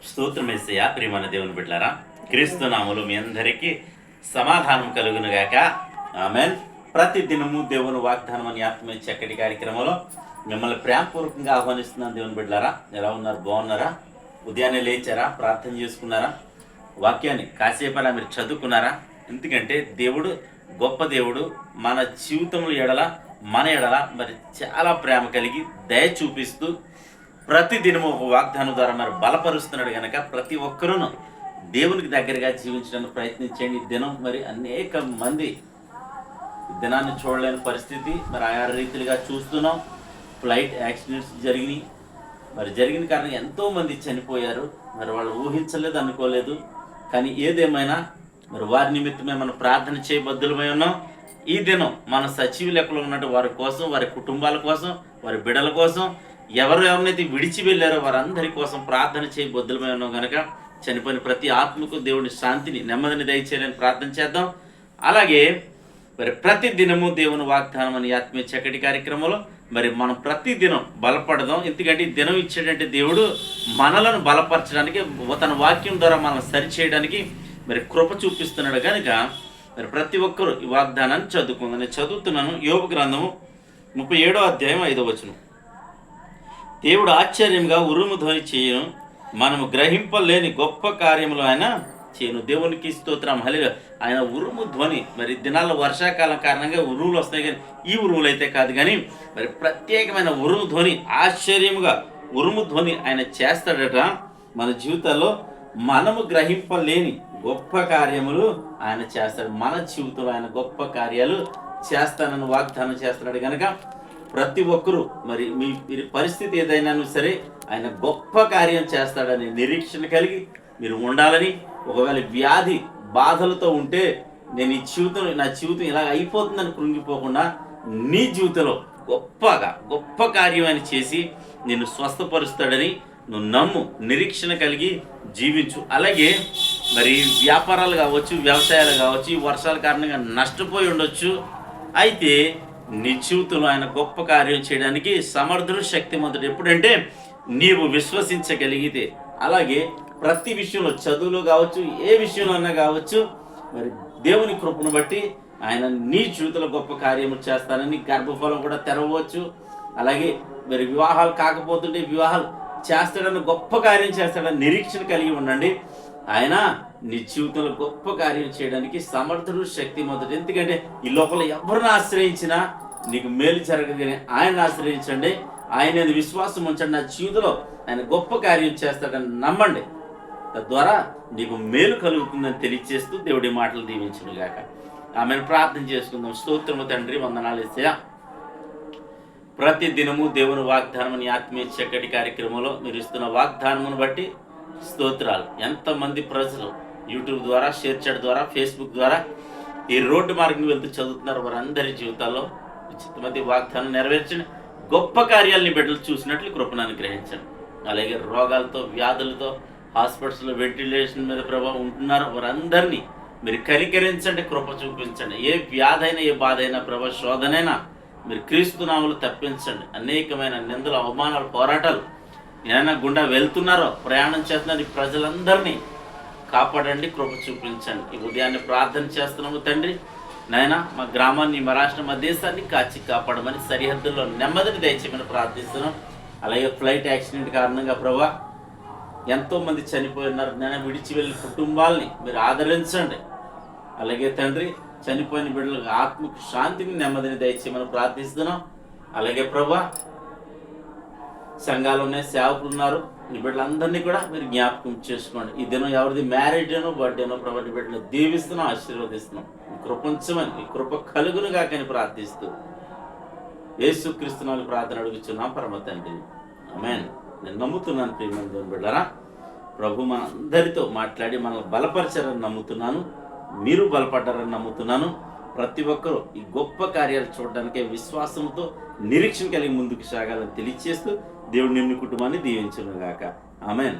స్తోత్రమేసయ్య. ప్రియమైన దేవుని బిడ్డలారా, క్రీస్తు నామములో మీ అందరికీ సమాధానం కలుగునుగాక. ఆమేన్. ప్రతి దినము దేవుని వాగ్దానం అని ఆత్మీయ చక్కటి కార్యక్రమంలో మిమ్మల్ని ప్రేమపూర్వకంగా ఆహ్వానిస్తున్నాను. దేవుని బిడ్డలారా, ఎలా ఉన్నారు? బాగున్నారా? ఉదయాన్నే లేచారా? ప్రార్థన చేసుకున్నారా? వాక్యాన్ని కాసేపలా మీరు చదువుకున్నారా? ఎందుకంటే దేవుడు గొప్ప దేవుడు. మన జీవితంలో మన ఎడల మరి చాలా ప్రేమ కలిగి దయ చూపిస్తూ ప్రతి దినము ఒక వాగ్దానం ద్వారా మరి బలపరుస్తున్నాడు కనుక ప్రతి ఒక్కరూ దేవునికి దగ్గరగా జీవించడానికి ప్రయత్నించండి. ఈ దినం మరి అనేక మంది దినాన్ని చూడలేని పరిస్థితి మరి ఆయా రీతిలుగా చూస్తున్నాం. ఫ్లైట్ యాక్సిడెంట్స్ జరిగినాయి. మరి జరిగిన కారణంగా ఎంతోమంది చనిపోయారు. మరి వాళ్ళు ఊహించలేదు, అనుకోలేదు. కానీ ఏదేమైనా మరి వారి నిమిత్తమే మనం ప్రార్థన చేయబద్దులమై ఉన్నాం. ఈ దినం మన సజీవ లెక్కలో ఉన్నట్టు వారి కోసం, వారి కుటుంబాల కోసం, వారి బిడ్డల కోసం, ఎవరినైతే విడిచి వెళ్ళారో వారందరి కోసం ప్రార్థన చేయబద్దులమై ఉన్నాం కనుక చనిపోయిన ప్రతి ఆత్మకు దేవుని శాంతిని, నెమ్మదిని దయచేయాలని ప్రార్థన చేద్దాం. అలాగే మరి ప్రతి దినము దేవుని వాగ్దానం అని ఆత్మీయ చక్కటి కార్యక్రమంలో మరి మనం ప్రతి దినం బలపడదాం. ఎందుకంటే ఈ దినం ఇచ్చేటంటే దేవుడు మనలను బలపరచడానికి, తన వాక్యం ద్వారా మనల్ని సరిచేయడానికి మరి కృప చూపిస్తున్నాడు కనుక మరి ప్రతి ఒక్కరూ ఈ వాగ్దానాన్ని చదువుకుందాం. నేను చదువుతున్నాను. యోబు గ్రంథము 37వ అధ్యాయం 5వ వచనం. దేవుడు ఆశ్చర్యంగా ఉరుము ధ్వని చేయను, మనము గ్రహింపలేని గొప్ప కార్యములు ఆయన చేయను. దేవునికి స్తోత్రం, హల్లెలూయా. ఆయన ఉరుము ధ్వని, మరి దినాల్లో వర్షాకాలం కారణంగా ఉరువులు వస్తాయి, కానీ ఈ ఉరువులు అయితే కాదు, కానీ మరి ప్రత్యేకమైన ఉరుము ధ్వని, ఆశ్చర్యముగా ఉరుము ధ్వని ఆయన చేస్తాడట. మన జీవితాల్లో మనము గ్రహింపలేని గొప్ప కార్యములు ఆయన చేస్తాడు. మన జీవితంలో ఆయన గొప్ప కార్యాలు చేస్తానని వాగ్దానం చేస్తున్నాడు కనుక ప్రతి ఒక్కరూ మరి మీ పరిస్థితి ఏదైనా సరే ఆయన గొప్ప కార్యం చేస్తాడని నిరీక్షణ కలిగి మీరు ఉండాలని, ఒకవేళ వ్యాధి బాధలతో ఉంటే నేను నా జీవితం ఇలా అయిపోతుందని కృంగిపోకుండా నీ జీవితంలో గొప్ప కార్యం అని చేసి నిన్ను స్వస్థపరుస్తాడని నువ్వు నమ్ము, నిరీక్షణ కలిగి జీవించు. అలాగే మరి వ్యాపారాలు కావచ్చు, వ్యవసాయాలు కావచ్చు, ఈ వర్షాల కారణంగా నష్టపోయి ఉండొచ్చు. అయితే నీ జీవితంలో ఆయన గొప్ప కార్యం చేయడానికి సమర్థుడు, శక్తిమంతుడు. ఎప్పుడంటే నీవు విశ్వసించగలిగితే. అలాగే ప్రతి విషయంలో, చదువులో కావచ్చు, ఏ విషయంలో అన్నా కావచ్చు, మరి దేవుని కృపను బట్టి ఆయన నీ జీవితంలో గొప్ప కార్యము చేస్తానని, గర్భఫలం కూడా తెరవచ్చు. అలాగే మరి వివాహాలు కాకపోతుంటే వివాహాలు చేస్తాడని, గొప్ప కార్యం చేస్తాడని నిరీక్షణ కలిగి ఉండండి. ఆయన నీ జీవితంలో గొప్ప కార్యం చేయడానికి సమర్థుడు, శక్తిమంతుడు. ఎందుకంటే ఈ లోపల ఎవరిని ఆశ్రయించినా నీకు మేలు జరగదు, కానీ ఆయన ఆశ్రయించండి, ఆయన విశ్వాసం ఉంచండి. నా జీవితంలో ఆయన గొప్ప కార్యం చేస్తాడని నమ్మండి. తద్వారా నీకు మేలు కలుగుతుందని తెలియజేస్తూ దేవుడి మాటలు దీవించును గాక. ఆమెను ప్రార్థన చేసుకుందాం. స్తోత్రము తండ్రి, వందనాలు యేసయ్యా. ప్రతి దినము దేవుని వాగ్దానం అని ఆత్మీయ చక్కటి కార్యక్రమంలో మీరు ఇస్తున్న వాగ్దానమును బట్టి స్తోత్రాలు. ఎంతమంది ప్రజలు యూట్యూబ్ ద్వారా, షేర్ చాట్ ద్వారా, ఫేస్బుక్ ద్వారా ఈ రోడ్డు మార్గం వెళ్తూ చదువుతున్నారు. వారందరి జీవితాల్లో ఉచితమంది వాగ్దానం నెరవేర్చండి. గొప్ప కార్యాలని బిడ్డలు చూసినట్లు కృపను అనుగ్రహించండి. అలాగే రోగాలతో, వ్యాధులతో హాస్పిటల్స్లో వెంటిలేషన్ మీద ప్రభావం ఉంటున్నారు వారందరినీ మీరు కనికరించండి, కృప చూపించండి. ఏ వ్యాధి అయినా, ఏ బాధ అయినా, ప్రభా శోధనైనా మీరు క్రీస్తు నామములో తప్పించండి. అనేకమైన నిందలు, అవమానాలు, పోరాటాలు ఏమైనా గుండా వెళ్తున్నారో, ప్రయాణం చేస్తున్నారు, ఈ ప్రజలందరినీ కాపాడండి, కృప చూపించండి. ఈ ఉదయాన్నే ప్రార్థన చేస్తున్నాము తండ్రి. నాయన మా గ్రామాన్ని, మా రాష్ట్రం, మా దేశాన్ని కాచి కాపాడమని, సరిహద్దుల్లో నెమ్మదిని దయచేయమని ప్రార్థిస్తున్నాం. అలాగే ఫ్లైట్ యాక్సిడెంట్ కారణంగా ప్రభా ఎంతోమంది చనిపోయినారు. నేను విడిచి వెళ్ళిన కుటుంబాలని మీరు ఆదరించండి. అలాగే తండ్రి చనిపోయిన బిడ్డలకు ఆత్మకు శాంతిని, నెమ్మదిని దయచేయమని ప్రార్థిస్తున్నాం. అలాగే ప్రభా సంఘాలు ఉన్నాయి, సేవకులు ఉన్నారు, ఈ బిడ్డలందరినీ కూడా మీరు జ్ఞాపకం చేసుకోండి. ఈ దినం ఎవరిది మ్యారేజ్నో, బర్త్డేనో ప్రభా ఈ బిడ్డలు దీవిస్తున్నాం, ఆశీర్వదిస్తున్నాం. కృపించమని, ఈ కృప కలుగునుగా కానీ ప్రార్థిస్తూ యేసుక్రీస్తు నామములో ప్రార్థన అడుగుచున్నాం పరమ తండ్రి, ఆమేన్. నేను నమ్ముతున్నాను ప్రియమైన దేవుని బిడ్డలారా, ప్రభు మన అందరితో మాట్లాడి మనల్ని బలపరిచారని నమ్ముతున్నాను. మీరు బలపడ్డారని నమ్ముతున్నాను. ప్రతి ఒక్కరూ ఈ గొప్ప కార్యాలు చూడడానికే విశ్వాసంతో, నిరీక్షణ కలిగి ముందుకు సాగాలని తెలియజేస్తూ దేవుడు నిన్ను కుటుంబాన్ని దీవించును గాక. ఆమేన్.